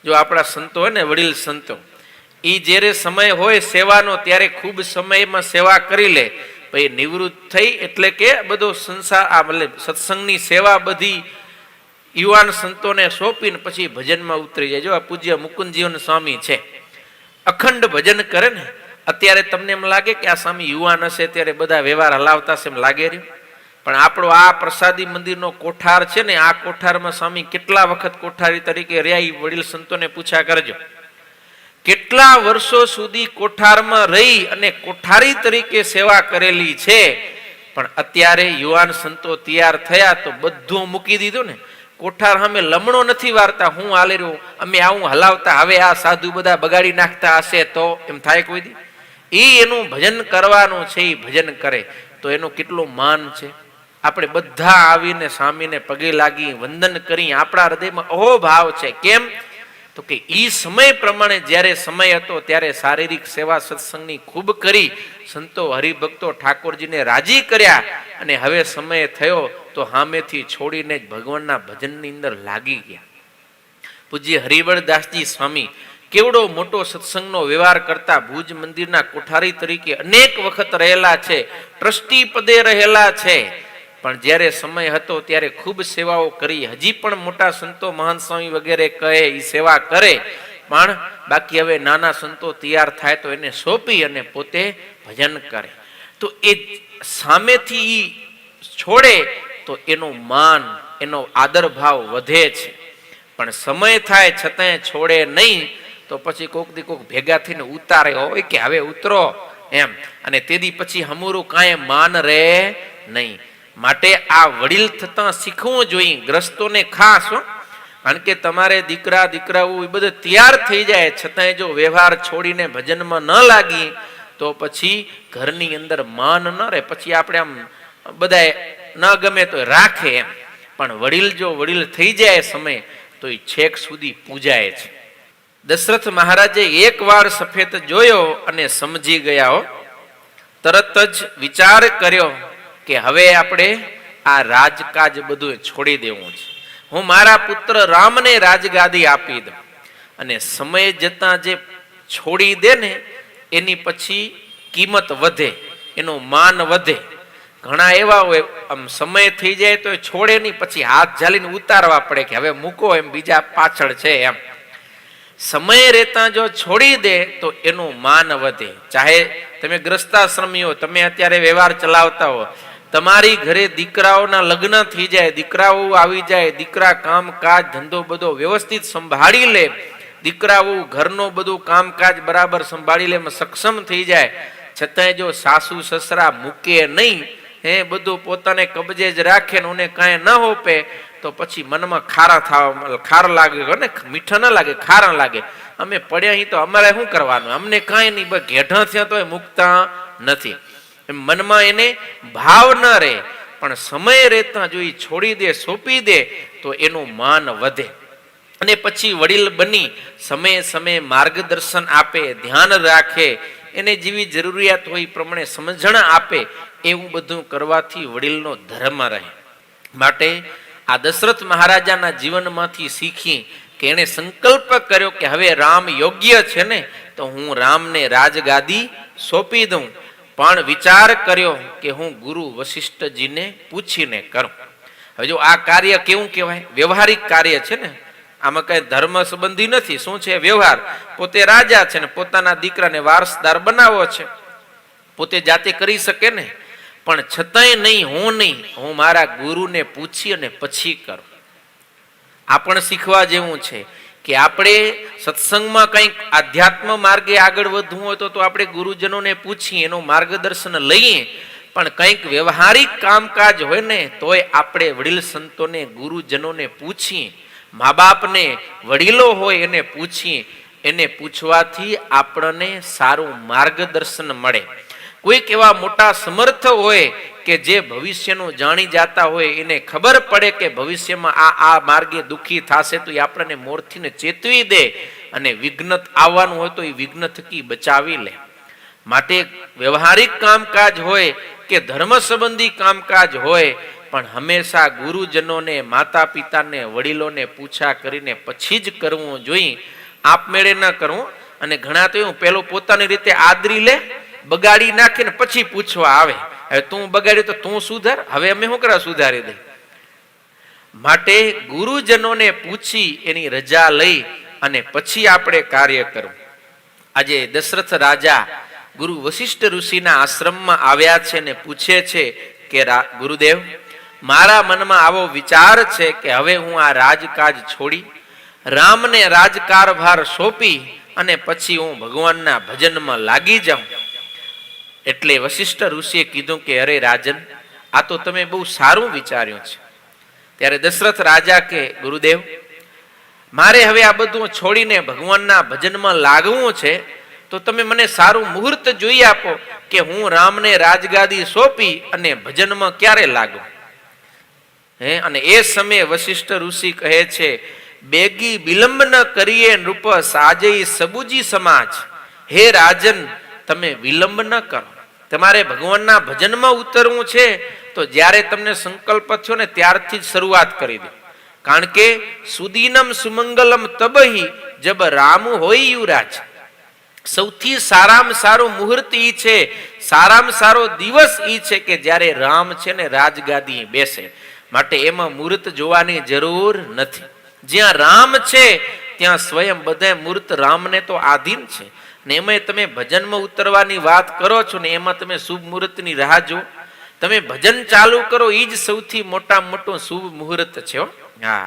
જો આપણા સંતો હોય ને, વડીલ સંતો, એ જ્યારે સમય હોય સેવાનો ત્યારે ખૂબ સમયમાં સેવા કરી લે, પછી નિવૃત્ત થઈ એટલે કે બધો સંસાર આ મતલબ સત્સંગની સેવા બધી યુવાન સંતોને સોંપીને પછી ભજનમાં ઉતરી જાય. જો આ પૂજ્ય મુકુંદજીવન સ્વામી છે, અખંડ ભજન કરે ને. અત્યારે તમને એમ લાગે કે આ સ્વામી યુવાન હશે ત્યારે બધા વ્યવહાર હલાવતા હશે, એમ લાગે રહ્યું. પણ આપણો આ પ્રસાદી મંદિરનો કોઠાર છે ને, આ કોઠારમાં સ્વામી કેટલા વખત કોઠારી તરીકે રહ્યા એ વડીલ સંતોને પૂછ્યા કરજો. કેટલા વર્ષો સુધી કોઠારમાં રહી અને કોઠારી તરીકે સેવા કરેલી છે. પણ અત્યારે યુવાન સંતો તૈયાર થયા તો બધું મૂકી દીધું ને. કોઠાર સામે લમણો નથી વારતા, હું હાલે રહ્યું, અમે આવું હલાવતા, હવે આ સાધુ બધા બગાડી નાખતા હશે તો એમ થાય કોઈ દી? એ એનું ભજન કરવાનું છે, એ ભજન કરે તો એનું કેટલું માન છે. આપણે બધા આવીને સ્વામીને પગે લાગી વંદન કરી, આપણા હૃદયમાં અહોભાવ છે. કેમ? તો કે એ સમય પ્રમાણે જ્યારે સમય હતો ત્યારે શારીરિક સેવા સત્સંગની ખૂબ કરી, સંતો હરિભક્તો ઠાકોરજીને રાજી કર્યા, અને હવે સમય થયો તો સામેથી છોડીને જ ભગવાનના ભજનની અંદર લાગી ગયા. પૂજ્ય હરિવરદાસજી સ્વામી કેવડો મોટો સત્સંગનો વ્યવહાર કરતા, ભુજ મંદિરના કોઠારી તરીકે અનેક વખત રહેલા છે, ટ્રસ્ટી પદે રહેલા છે. પણ જ્યારે સમય હતો ત્યારે ખૂબ સેવાઓ કરી. હજી પણ મોટા સંતો મહાન સ્વામી વગેરે કહે એ સેવા કરે, પણ બાકી હવે નાના સંતો તૈયાર થાય તો એને સોંપી અને પોતે ભજન કરે. તો એ સામેથી છોડે તો એનું માન, એનો આદર ભાવ વધે છે. પણ સમય થાય છતાંય છોડે નહીં તો પછી કોક દી કોક ભેગા થઈને ઉતારે હોય કે હવે ઉતરો એમ, અને તેથી પછી હમુરું કાંઈ માન રહે નહીં. માટે આ વડીલ થતા શીખવું જોઈએ ગ્રસ્તોને ખાસ. કારણ કે તમારે દીકરાઓ એ બધું તૈયાર થઈ જાય છતાંય જો વ્યવહાર છોડીને ભજનમાં ન લાગી તો પછી ઘરની અંદર માન ન રહે. પછી આપણે આમ બધા ન ગમે તો રાખે એમ, પણ વડીલ જો વડીલ થઈ જાય સમય તો એ છેક સુધી પૂજાય છે. દશરથ મહારાજે એક વાર સફેદ જોયો અને સમજી ગયા હો. તરત જ વિચાર કર્યો કે હવે આપણે આ રાજકાજ બધું છોડી દેવું છે, હું મારા પુત્ર રામને રાજગાદી આપી દઉં. અને સમય જતા જે છોડી દે ને એની પછી કિંમત વધે, એનું માન વધે. ઘણા એવા હોય આમ સમય થઈ જાય તો છોડે નહીં, પછી હાથ ઝાલીને ઉતારવા પડે કે હવે મૂકો, એમ બીજા પાછળ છે એમ. સમય રહેતા જો છોડી દે તો એનું માન વધે. ચાહે તમે ગ્રસ્તાશ્રમીઓ, તમે અત્યારે વ્યવહાર ચલાવતા હો, તમારી ઘરે દીકરાઓના લગ્ન થઈ જાય, દીકરાઓ આવી જાય, દીકરા કામકાજ ધંધો બધો વ્યવસ્થિત સંભાળી લે, દીકરાઓ ઘરનો બધું કામકાજ બરાબર સંભાળી લે, સક્ષમ થઈ જાય, છતાંય જો સાસુ સસરા મૂકે નહીં, બધું પોતાને કબજે જ રાખે ને કાંઈ ન હોપે તો પછી મનમાં ખાર લાગે ને, મીઠા ન લાગે, ખારા લાગે. અમે પડ્યા અહીં તો અમારે શું કરવાનું, અમને કાંઈ નહીં, બસ ઘેઢા થયા તો મૂકતા નથી. મનમાં એને ભાવ ન રહે. પણ સમય રહેતા જો એ છોડી દે, સોંપી દે તો એનું માન વધે. અને પછી વડીલ બની સમયે માર્ગદર્શન આપે, ધ્યાન રાખે, એને જેવી જરૂરિયાત હોય એ પ્રમાણે સમજણ આપે, એવું બધું કરવાથી વડીલનો ધર્મ રહે. માટે આ દશરથ મહારાજાના જીવનમાંથી શીખી કે એણે સંકલ્પ કર્યો કે હવે રામ યોગ્ય છે ને તો હું રામને રાજગાદી સોંપી દઉં. પણ વિચાર કર્યો કે હું ગુરુ વશિષ્ઠજીને પૂછીને કરું. હવે જો આ કાર્ય કેવું કહેવાય? વ્યવહારિક કાર્ય છે ને, આમાં કઈ ધર્મ સંબંધી નથી. શું છે? વ્યવહાર. પોતે રાજા છે ને પોતાના દીકરાને વારસદાર બનાવો છે, પોતે જાતે કરી શકે ને, પણ છતાંય નહીં, હું મારા ગુરુને પૂછી અને પછી કરું. આ પણ શીખવા જેવું છે કે આપણે સત્સંગમાં કંઈક આધ્યાત્મ માર્ગે આગળ વધવું હોય તો આપણે ગુરુજનોને પૂછીએ, એનું માર્ગદર્શન લઈએ. પણ કંઈક વ્યવહારિક કામકાજ હોય ને તોય આપણે વડીલ સંતોને, ગુરુજનોને પૂછીએ. મા બાપને, વડીલો હોય એને પૂછીએ. એને પૂછવાથી આપણને સારું માર્ગદર્શન મળે. કોઈક એવા મોટા સમર્થ હોય કે જે ભવિષ્યનું જાણી જાતા હોય, એને ખબર પડે કે ભવિષ્યમાં આ માર્ગે દુઃખી થશે તો એ આપણને મોરથીને ચેતવી દે, અને વિઘ્ન આવવાનું હોય તો એ વિઘ્ન થકી બચાવી લે. માટે વ્યવહારિક કામકાજ હોય કે ધર્મ સંબંધી કામકાજ હોય, પણ હંમેશા ગુરુજનોને, માતા પિતાને, વડીલોને પૂછા કરીને પછી જ કરવું જોઈએ. આપમેળે ન કરવું. અને ઘણા તો એવું પેલો પોતાની રીતે આદરી લે, બગાડી નાખે ને પછી પૂછવા આવે, હવે તું બગાડ્યું તો તું સુધાર, હવે અમે શું કરવા સુધારી દઈ. માટે ગુરુજનોને પૂછી એની રજા લઈ અને પછી આપણે કાર્ય કરવું. આજે દશરથ રાજા ગુરુ વશિષ્ઠ ઋષિના આશ્રમમાં આવ્યા છે ને પૂછે છે કે ગુરુદેવ, મારા મનમાં આવો વિચાર છે કે હવે હું આ રાજકાજ છોડી રામને રાજકારભાર સોંપી અને પછી હું ભગવાનના ભજનમાં લાગી જાઉં. એટલે વશિષ્ઠ ઋષિએ કીધું કે અરે રાજન, આ તો તમે બહુ સારું વિચાર્યું છે. ત્યારે દશરથ રાજા કે ગુરુદેવ, મારે હવે આ બધું છોડીને ભગવાનના ભજનમાં લાગવું છે, તો તમે મને સારું મુહૂર્ત જોઈ આપો કે હું રામને રાજગાદી સોંપી અને ભજનમાં ક્યારે લાગુ. અને એ સમયે વશિષ્ઠ ઋષિ કહે છે, બેગી વિલંબ ન કરીએ નૃપ સાજઈ સબુજી સમાજ. હે રાજન, તમે વિલંબ ન કરો, તમારે ભગવાનના ભજનમાં ઉતરવું છે તો જ્યારે તમને સંકલ્પ થયો ને ત્યારથી જ શરૂઆત કરી દો. કારણ કે સુદીનમ સુમંગલમ તબહી જબ રામ હોય યુરાજ. સૌથી સારામાં સારું મુહૂર્ત ઈ છે, સારામાં સારો દિવસ ઈ છે કે જ્યારે રામ છે ને રાજગાદી બેસે. માટે એમાં મુહૂર્ત જોવાની જરૂર નથી. જ્યાં રામ છે ત્યાં સ્વયં બધા મૂર્ત રામને તો આધીન છે. ને એમાં તમે ભજનમાં ઉતરવાની વાત કરો છો ને એમાં તમે શુભ મુહૂર્તની રાહ જો. તમે ભજન ચાલુ કરો, એ જ સૌથી મોટા મોટું શુભ મુહૂર્ત છે. હા,